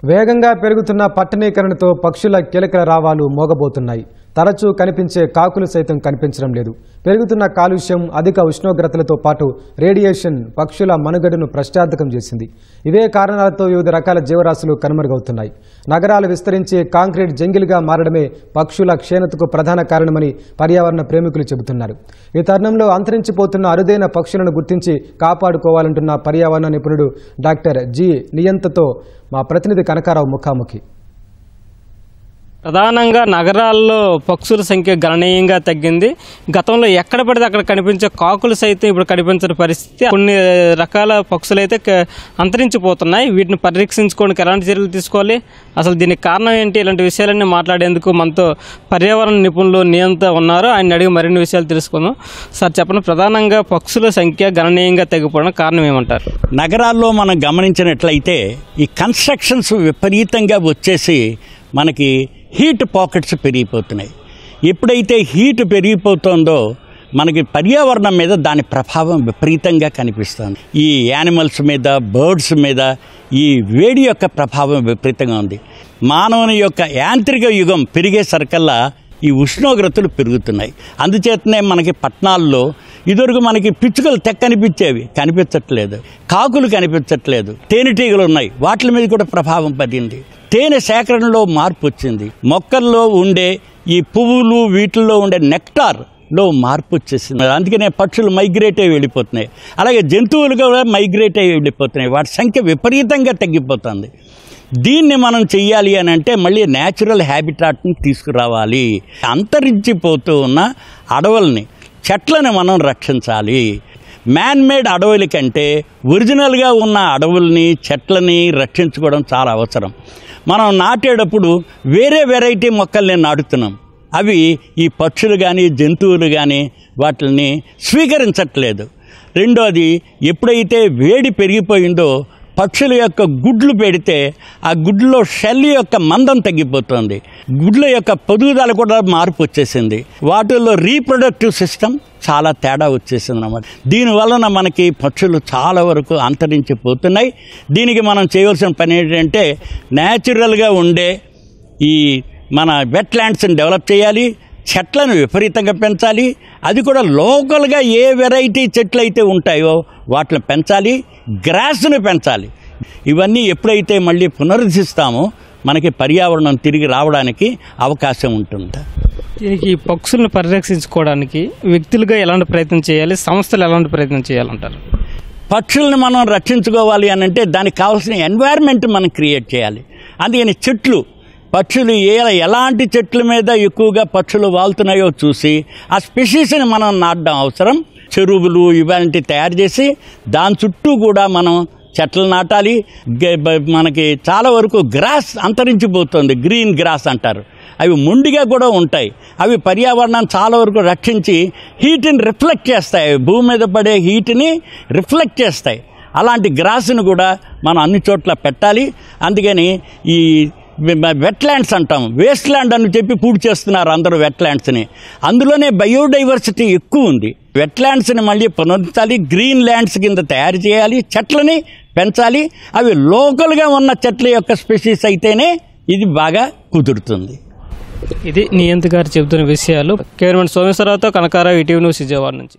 వేగంగా పెరుగుతున్న పట్టణీకరణతో పక్షుల కిలకిల రావాలు మోగబోతున్నాయి. తరచూ కనిపించే కాకులు సైతం కనిపించడం లేదు. పెరుగుతున్న కాలుష్యం, అధిక ఉష్ణోగ్రతలతో పాటు రేడియేషన్ పక్షుల మనుగడను ప్రశ్నార్థకం చేసింది. ఇవే కారణాలతో వివిధ రకాల జీవరాశులు కనుమరుగవుతున్నాయి. నగరాలు విస్తరించి కాంక్రీట్ జంగిల్గా మారడమే పక్షుల క్షీణతకు ప్రధాన కారణమని పర్యావరణ ప్రేమికులు చెబుతున్నారు. ఈ తరుణంలో అంతరించిపోతున్న అరుదైన పక్షులను గుర్తించి కాపాడుకోవాలంటున్న పర్యావరణ నిపుణుడు డాక్టర్ జి నియంతతో మా ప్రతినిధి కనకారావు ముఖాముఖి. ప్రధానంగా నగరాల్లో పక్షుల సంఖ్య గణనీయంగా తగ్గింది. గతంలో ఎక్కడ పడితే అక్కడ కనిపించే కాకులు సైతం ఇప్పుడు కనిపించని పరిస్థితి. కొన్ని రకాల పక్షులు అయితే అంతరించిపోతున్నాయి. వీటిని పరిరక్షించుకోవడానికి ఎలాంటి చర్యలు తీసుకోవాలి, అసలు దీనికి కారణం ఏంటి, ఇలాంటి విషయాలన్నీ మాట్లాడేందుకు మనతో పర్యావరణ నిపుణులు నియంత ఉన్నారు. ఆయన అడిగి మరిన్ని విషయాలు తెలుసుకుందాం. సార్ చెప్పండి, ప్రధానంగా పక్షుల సంఖ్య గణనీయంగా తగ్గిపోవడం కారణం ఏమంటారు? నగరాల్లో మనం గమనించినట్లయితే ఈ కన్స్ట్రక్షన్స్ విపరీతంగా వచ్చేసి మనకి హీట్ పాకెట్స్ పెరిగిపోతున్నాయి. ఎప్పుడైతే హీట్ పెరిగిపోతుందో మనకి పర్యావరణం మీద దాని ప్రభావం విపరీతంగా కనిపిస్తుంది. ఈ యానిమల్స్ మీద, బర్డ్స్ మీద ఈ వేడి యొక్క ప్రభావం విపరీతంగా ఉంది. మానవుని యొక్క యాంత్రిక యుగం పెరిగేసరికల్లా ఈ ఉష్ణోగ్రతలు పెరుగుతున్నాయి. అందుచేతనే మనకి పట్టణాల్లో ఇదివరకు మనకి పిచ్చుకలు కనిపించేవి, కనిపించట్లేదు. కాకులు కనిపించట్లేదు. తేనెటీగలు ఉన్నాయి, వాటి మీద కూడా ప్రభావం పడింది. తేనె సేకరణలో మార్పు వచ్చింది. మొక్కల్లో ఉండే ఈ పువ్వులు వీటిల్లో ఉండే నెక్టార్లో మార్పు వచ్చేసింది. అందుకనే పక్షులు మైగ్రేట్ అయ్యి వెళ్ళిపోతున్నాయి. అలాగే జంతువులు కూడా మైగ్రేట్ అయ్యి వెళ్ళిపోతున్నాయి. వాటి సంఖ్య విపరీతంగా తగ్గిపోతుంది. దీన్ని మనం చెయ్యాలి అని అంటే మళ్ళీ న్యాచురల్ హ్యాబిటాట్ని తీసుకురావాలి. అంతరించిపోతూ ఉన్న అడవుల్ని, చెట్లను మనం రక్షించాలి. మ్యాన్మేడ్ అడవుల కంటే ఒరిజినల్గా ఉన్న అడవుల్ని, చెట్లని రక్షించుకోవడం చాలా అవసరం. మనం నాటేటప్పుడు వేరే వెరైటీ మొక్కల్ని నాటుతున్నాం. అవి ఈ పక్షులు కానీ, జంతువులు కానీ వాటిని స్వీకరించట్లేదు. రెండోది, ఎప్పుడైతే వేడి పెరిగిపోయిందో పక్షుల యొక్క గుడ్లు పెడితే ఆ గుడ్లలో షెల్ యొక్క మందం తగ్గిపోతుంది. గుడ్ల యొక్క పొదుగుదల కూడా మార్పు వచ్చేసింది. వాటిల్లో రీప్రొడక్టివ్ సిస్టమ్ చాలా తేడా వచ్చేసింది అన్నమాట. దీనివలన మనకి పక్షులు చాలా వరకు అంతరించిపోతున్నాయి. దీనికి మనం చేయవలసిన పని ఏంటంటే న్యాచురల్గా ఉండే ఈ మన వెట్లాండ్స్ని డెవలప్ చేయాలి. చెట్లను విపరీతంగా పెంచాలి. అది కూడా లోకల్గా ఏ వెరైటీ చెట్లు అయితే ఉంటాయో వాటిని పెంచాలి. గ్రాస్ను పెంచాలి. ఇవన్నీ ఎప్పుడైతే మళ్ళీ పునరుద్ధరిస్తామో మనకి పర్యావరణం తిరిగి రావడానికి అవకాశం ఉంటుంది. దీనికి పక్షులను పరిరక్షించుకోవడానికి వ్యక్తులుగా ఎలాంటి ప్రయత్నం చేయాలి, సంస్థలు ఎలాంటి ప్రయత్నం చేయాలంటారు? పక్షుల్ని మనం రక్షించుకోవాలి అని అంటే దానికి కావాల్సిన ఎన్వైర్న్మెంట్ మనం క్రియేట్ చేయాలి. అందుకని చెట్లు, పక్షులు ఎలాంటి చెట్ల మీద ఎక్కువగా పక్షులు వాళ్తున్నాయో చూసి ఆ స్పెషీస్ని మనం నాటడం అవసరం. చెరువులు ఇలాంటివి తయారు చేసి దాని చుట్టూ కూడా మనం చెట్లు నాటాలి. మనకి చాలా వరకు గ్రాస్ అంతరించిపోతుంది. గ్రీన్ గ్రాస్ అంటారు. అవి మొండిగా కూడా ఉంటాయి. అవి పర్యావరణాన్ని చాలా వరకు రక్షించి హీట్ని రిఫ్లెక్ట్ చేస్తాయి. భూమి మీద పడే హీట్ని రిఫ్లెక్ట్ చేస్తాయి. అలాంటి గ్రాస్ను కూడా మనం అన్ని చోట్ల పెట్టాలి. అందుకని ఈ వెట్లాండ్స్ అంటాం, వేస్ట్ ల్యాండ్ అని చెప్పి పూర్తి చేస్తున్నారు అందరూ వెట్లాండ్స్ని. అందులోనే బయోడైవర్సిటీ ఎక్కువ ఉంది. వెట్లాండ్స్ని మళ్ళీ పునరుద్ధరించాలి. గ్రీన్ ల్యాండ్స్ కింద తయారు చేయాలి. చెట్లని పెంచాలి. అవి లోకల్గా ఉన్న చెట్ల యొక్క స్పెషీస్ అయితేనే ఇది బాగా కుదురుతుంది. ఇది నియంత గారు చెబుతున్న విషయాలు. కెమెరామెన్ సోమేశ్వరరావుతో కనకారావు, ఈటీవీ న్యూస్, విజయవాడ నుంచి.